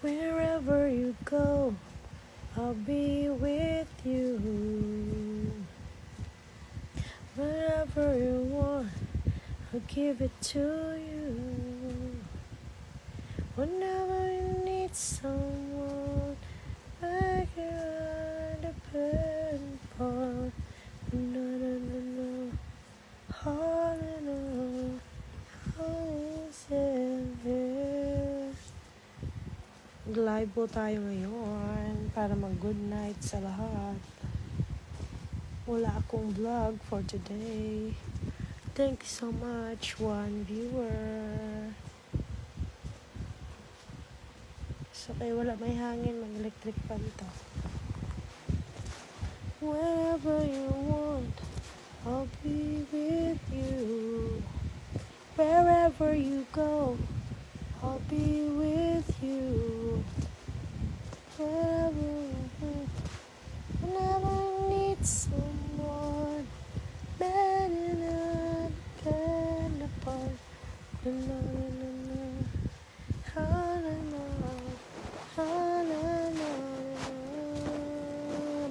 Wherever you go, I'll be with you. Wherever you want, I'll give it to you. Whenever you need someone, I can depend upon. No, no, no, no. All in all, always there. Live po tayo ngayon para mag-good night sa lahat. Wala akong vlog for today. Thank you so much, one viewer. So, kaya wala may hangin, mag-electric fan to. Wherever you want, I'll be with you. Wherever you go, I'll be with you. Wherever whenever you need someone, better not depend upon. No, no, no, no.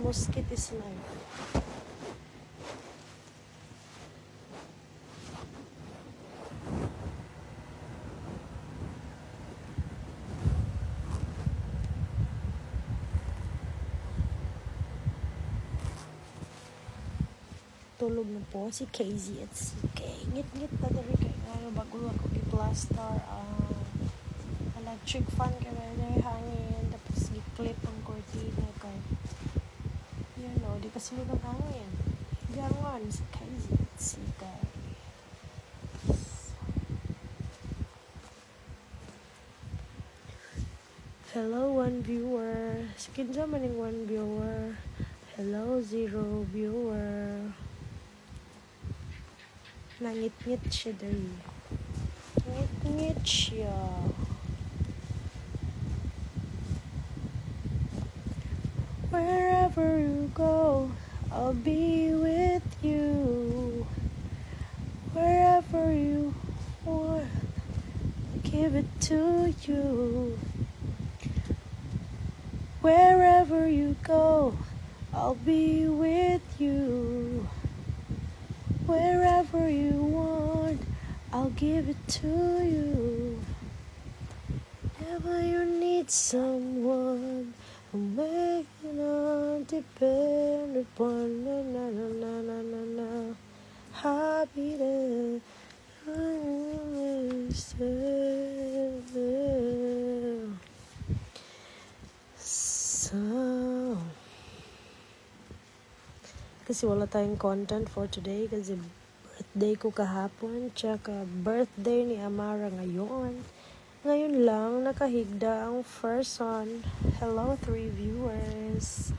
Mosquito is life. Tulog na po si KZ at si Kay. Ngit-ngit na dali kayo. Ano, bago ako i-plaster electric fan kaya may hangin. Tapos i-clip ang cortina kay yun o, di kasi ng hangin. Gangan si KZ at si Kay. Hello, one viewer. Skin sa maning one viewer. Hello, 0 viewer. Nangit-ngit siya dali. Ngit-ngit siya. Wherever you go, I'll be with you. Wherever you want, I'll give it to you. Wherever you go, I'll be with you. Wherever you want, I'll give it to you. Whenever you need someone, I'll make it all depend upon. Na na na na na na na. Happy to so. Kasi wala tayong content for today kasi birthday ko kahapon tsaka birthday ni Amara ngayon. Ngayon lang nakahigda ang first one. Hello 3 viewers.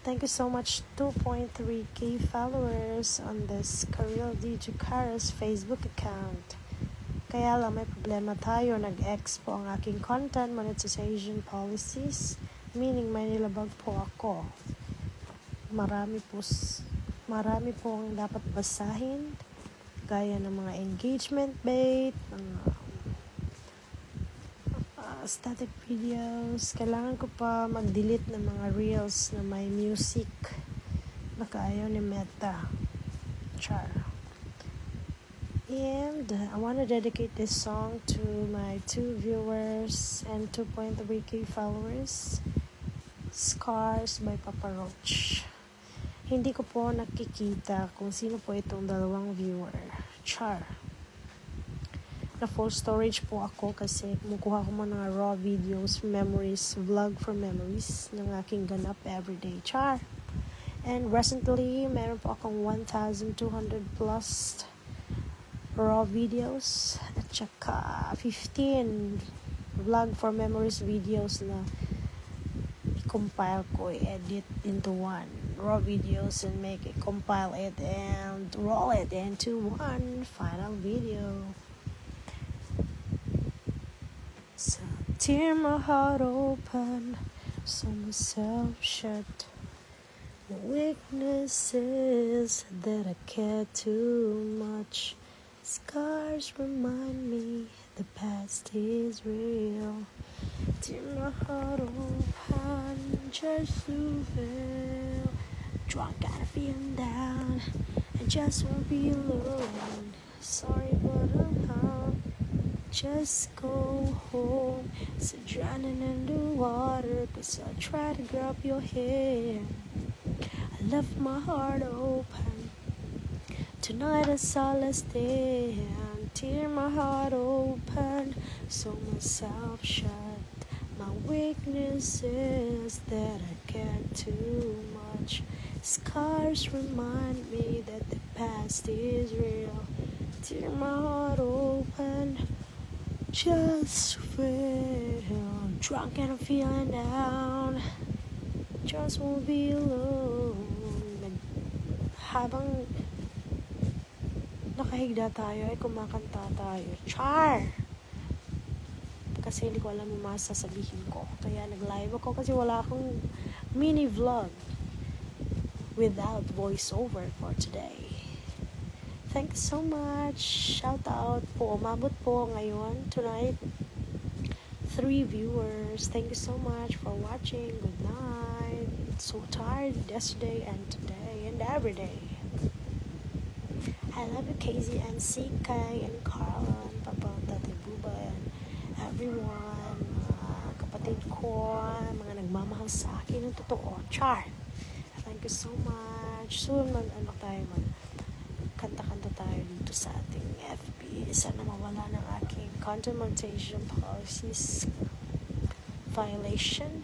Thank you so much 2.3k followers on this Karil D. Jucaras Facebook account. Kaya lang may problema tayo. Nag-X po ang aking content monetization policies. Meaning may nilabag po ako. Marami po ang dapat basahin gaya ng mga engagement bait, mga static videos. Kailangan ko pa mag-delete ng mga reels na may music. Baka ayaw ni Meta. Char. And I want to dedicate this song to my 2 viewers and 2.3k followers. Scars by Papa Roach. Hindi ko po nakikita kung sino po itong dalawang viewer. Char. Na full storage po ako kasi kumukuha ko mga raw videos, memories, vlog for memories ng aking ganap everyday. Char. And recently, meron po akong 1,200 plus raw videos at saka 15 vlog for memories videos na compile ko, edit into one raw videos and make it, compile it and roll it into one final video. So tear my heart open, sew myself shut. The weakness is that I care too much. Scars remind me the past is real. Tear my heart open just to feel drunk and feeling down. I just won't be alone. Sorry, but I'm out. Just go home. So drowning in the water, 'cause I try to grab your hand. I left my heart open. Tonight I saw let's stand. Tear my heart open, sew myself shut. My weakness is that I care too much. Scars remind me that the past is real. Tear my heart open, just feel drunk and I'm feeling down. Just won't be alone. Habang nakahigda tayo ay kumakanta tayo. Char! Kasi hindi ko alam yung mga sasabihin ko. Kaya nag-live ako kasi wala akong mini vlog without voiceover for today. Thanks so much. Shout out po. Umabot po ngayon, tonight, 3 viewers. Thank you so much for watching. Good night. So tired yesterday and today and every day. I love you, Casey and CK and Carla and Papa, Tati Buba and everyone, mga kapatid ko, mga nagmamahal sa akin ng totoo. Char! Thank you so much. Soon kanta-kanta tayo dito sa ating FB. Sana mawala ng aking content monetization policies violation.